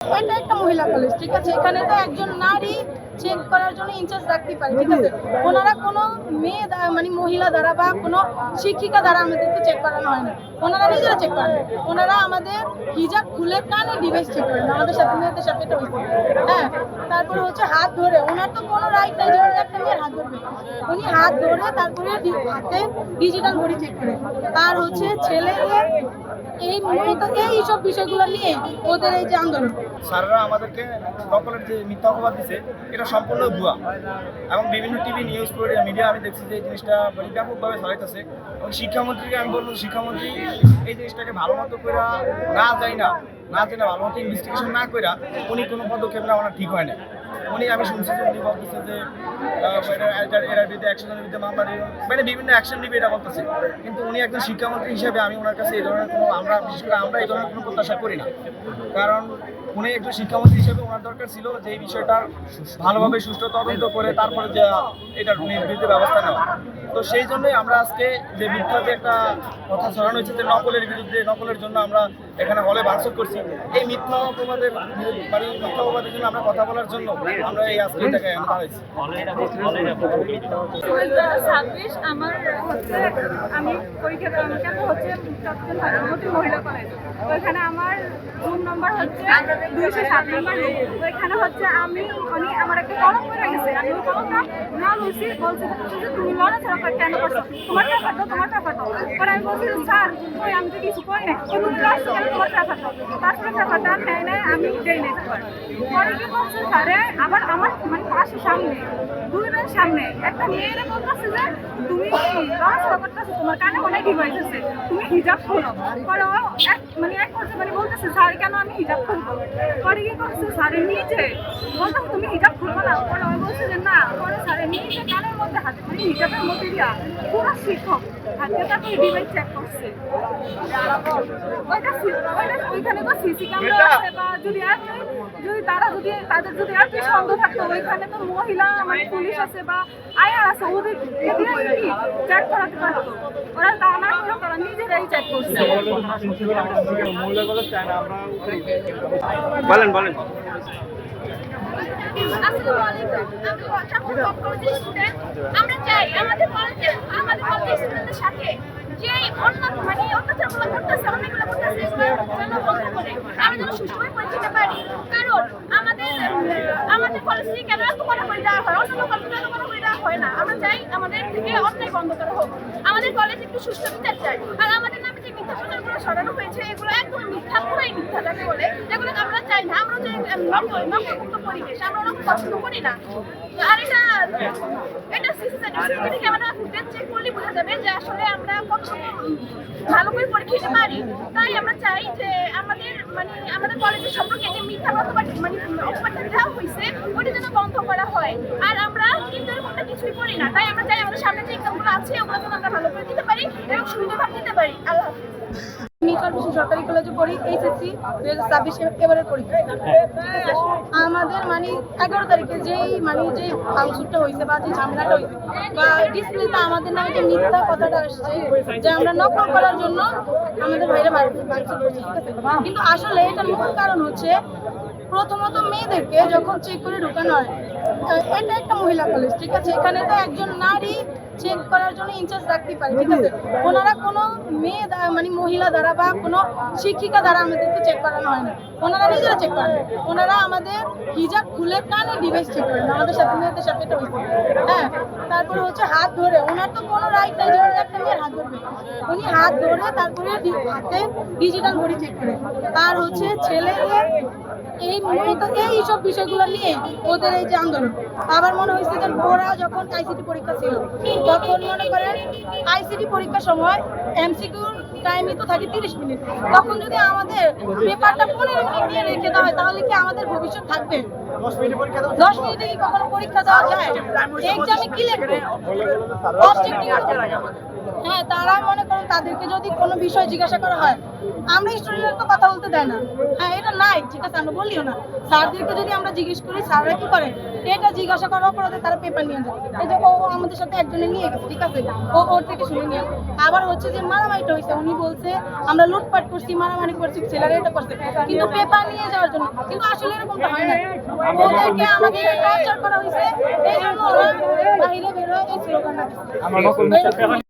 এটা একটা মহিলা কলেজ, ঠিক আছে। এখানে তো একজন নারী চেক করার জন্য ইনচার্জ রাখতে পারে, ঠিক আছে। ওনারা কোনো মেয়ে মানে মহিলা দ্বারা বা কোনো শিক্ষিকা দ্বারা আমাদেরকে চেক করানো হয় না, ওনারা নিজেরা চেক করেন। ওনারা আমাদের হিজাব খুলে কানে ডিভাইস চেক করেন, আমাদের সাথে মেয়েদের সাথে এটা হয়েছে। হ্যাঁ, তারপরে হচ্ছে হাত ধরে, ওনার তো কোনো রাইট নাই যে একটা মেয়ের হাত ধরবে। উনি হাত ধরে তারপরে হাতে ডিজিটাল ঘড়ি চেক করে। আর হচ্ছে ছেলেদের এই মূলত এইসব বিষয়গুলো নিয়ে ওদের এই যে আন্দোলন। স্যাররা আমাদেরকে নকলের যে মিথ্যা অপবাদ দিচ্ছে এটা সম্পূর্ণ ভুয়া, এবং বিভিন্ন টিভি নিউজ মিডিয়া আমি দেখছি যে এই জিনিসটা ব্যাপকভাবে ছড়াইতেছে। এবং শিক্ষামন্ত্রীকে আমি বলবো, শিক্ষামন্ত্রী এই জিনিসটাকে ভালো মতো করে না জেনে ভালো মতো ইনভেস্টিগেশন না করে উনি কোনো পদক্ষেপ নেওয়া ঠিক হয় না। আমি শুনছি যে উনি বলতেছে যে এর বিরুদ্ধে 100 জনের বিরুদ্ধে মামলা নিয়ে মানে বিভিন্ন অ্যাকশন নিবে এটা বলতেছে, কিন্তু উনি একজন শিক্ষামন্ত্রী হিসেবে আমি ওনার কাছে এই ধরনের কোনো বিশেষ করে আমরা এই ধরনের কোনো প্রত্যাশা করি না। কারণ উনি একজন শিক্ষামন্ত্রী হিসেবে ওনার দরকার ছিল যে এই বিষয়টা ভালোভাবে সুষ্ঠু তদন্ত করে তারপরে যে এটার বিরুদ্ধে ব্যবস্থা নেওয়া। তো সেই জন্যই আমরা আজকে যে মিথ্যা যে একটা কথা ছড়ানো হয়েছে যে নকলের বিরুদ্ধে, নকলের জন্য আমরা এখানে হলে ভাঙচুর করছি, এই মিথ্যা অপবাদের জন্য আমরা কথা বলার জন্য আমরা এই আজকে এই জায়গায় দাঁড়াইছি। আমার হচ্ছে আমি পরীক্ষা দেওয়ার কেন্দ্র হচ্ছে মহিলা কলেজ। ওইখানে আমার রুম নম্বর হচ্ছে 207 নম্বর। ওইখানে হচ্ছে আমি আমার একটা কলম পড়ে গেছে, আমি ওই কলমটা না বলছি, বলছি যে তুমি লড়াচড়া করে কেন করছো, তোমার টাকাটো পরে আমি বলছি স্যার ওই আমি তো কিছু করি না, তুমি লড়ছো কেন, তোমার টাকাটো। তারপরে টাকাটা নেয় নাই, আমি দেই নাই। পরে কি করছে স্যারে আবার আমার মানে পাশের সামনে 2 জন সামনে একটা মেয়েরে বলতেছে যে তুমি লড়াচড়া করতেছো, তোমার কানে অনেক ডিভাইস আছে, তুমি হিজাব খোলো। পরে এক করছে বলতেছে স্যার কেন আমি হিজাব খুলবো। পরে কি করছে স্যারে নিজে বলতেছে তুমি হিজাব খুলবো না। পরে আমি বলছি যে না। পরে স্যারে নিজে কানের মধ্যে হাতে করে হিজাবের মধ্যে দিয়া পুরো শিক্ষক হাতে তারপরে ডিভাইস চেক করছে। ওইখানে তো সিসি ক্যামেরা আছে, বা যদি তাদের যদি আর কিছু সন্দেহ থাকতো, ওইখানে তো মহিলা মানে পুলিশ আছে বা আয়ার আছে, ওদের চেক করাতে পারতো। ওরা তা না করে তারা নিজেরাই চেক করছে। বলেন আমরা চাই আমাদের কলেজের স্টুডেন্টদের সাথে যে অন্য মানে অত্যাচারগুলো করতেছে, অনেকগুলো করতেছে, যেন বন্ধ করে আমরা যেন সুষ্ঠুভাবে পরীক্ষা পারি। কারণ আমাদের কলেজ থেকে কেন এত করা করে দেওয়া হয়, অন্য কলেজে এত করা করে দেওয়া হয় না। আমরা চাই আমাদের থেকে অন্যায় বন্ধ করা হোক, আমাদের কলেজ একটু সুষ্ঠু বিচার চাই। আর আমাদের নামে যে মিথ্যা প্রচারগুলো ছড়ানো হয়েছে এগুলো একদম মিথ্যা, পুরাই মিথ্যা যাকে বলে, যেগুলো আমরা চাই না। আমরা চাই নকলমুক্ত পরিবেশ, আমরা নকল পছন্দ করি না। আর এটা সিসিটিভি ক্যামেরা ফুটেজ চেক করলে বোঝা যাবে যে আসলে আমরা কত ভালো করে পরীক্ষা দিতে পারি। তাই আমরা চাই যে আমাদের কলেজের সম্পর্কে যে মিথ্যা অপবাদটা দেওয়া হয়েছে ওটা যেন বন্ধ করা হয়। আর আমরা কিন্তু এরকমটা কিছুই করি না। তাই আমরা চাই আমাদের সামনে যে এক্সামগুলো আছে ওগুলো যেন আমরা ভালো করে দিতে পারি এবং সুন্দরভাবে দিতে পারি। আল্লাহ হাফিজ। সরকারি কলেজে পড়ি, এইচএসসি 2026 এবারের পরীক্ষা, ঠিক আছে। আমাদের 11 তারিখে যেই যে ভাঙচুরটা হয়েছে বা যে ঝামেলাটা হয়েছে বা ডিসপ্লেতে আমাদের নামে যে মিথ্যা কথাটা আসছে যে আমরা নকল করার জন্য আমাদের ভাইরা ভাঙচুর করছে, ঠিক আছে। কিন্তু আসলে এটার মূল কারণ হচ্ছে প্রথমত মেয়েদেরকে যখন চেক করে ঢোকানো হয়, এটা একটা মহিলা কলেজ, ঠিক আছে। এখানে তো একজন নারী চেক করার জন্য ইনচার্জ রাখতে পারে, ঠিক আছে। ওনারা কোনো মেয়ে মানে মহিলা দ্বারা বা কোনো শিক্ষিকা দ্বারা আমাদেরকে চেক করানো হয় না, ওনারা নিজেরা চেক করেন। ওনারা আমাদের হিজাব খুলে কানে ডিভাইস চেক করেন, আমাদের সাথে মেয়েদের সাথে এটা হয়েছে। হ্যাঁ, তারপরে হচ্ছে হাত ধরে, ওনার তো কোনো রাইট নাই যে একটা মেয়ের হাত ধরবে। উনি হাত ধরে তারপরে হাতে ডিজিটাল ঘড়ি চেক করে। আর হচ্ছে ছেলেদের এই মূলত এইসব বিষয়গুলো নিয়ে ওদের এই যে আন্দোলন। আবার মনে হয়েছে যে ওরা যখন আইসিটি পরীক্ষা ছিল তখন মনে করেন আইসিটি পরীক্ষার সময় এমসিকিউর টাইমই তো থাকে 30 মিনিট, তখন যদি আমাদের পেপারটা 15 মিনিট নিয়ে রেখে দেওয়া হয় তাহলে কি আমাদের ভবিষ্যৎ থাকবে? 10 মিনিটে কি কখনো পরীক্ষা দেওয়া যায়? এক্সামে কি লিখবে? হ্যাঁ, তারা মনে করেন তাদেরকে যদি কোনো বিষয় জিজ্ঞাসা করা হয়, আমরা স্টুডেন্টরা তো কথা বলতে দেয় না। হ্যাঁ, এটা নাই, ঠিক আছে, আমরা বলিও না। স্যারদেরকে যদি আমরা জিজ্ঞেস করি, স্যাররা কি করে এটা জিজ্ঞাসা করার অপরাধে তারা পেপার নিয়ে যায়। এই যে ও আমাদের সাথে একজনে নিয়ে গেছে, ঠিক আছে, ওর থেকে শুনে নিয়ে। আবার হচ্ছে যে মারামারিটা হয়েছে, উনি উনি বলছে আমরা লুটপাট করছি, মারামারি করছি, ছেলেরা এটা করছে, কিন্তু পেপার নিয়ে যাওয়ার জন্য। কিন্তু আসলে এরকমটা হয় না, ওদেরকে আমাদের টর্চার করা হয়েছে, এই জন্য ওরা বাইরে বেরোয় এই স্লোগানটা দিচ্ছে।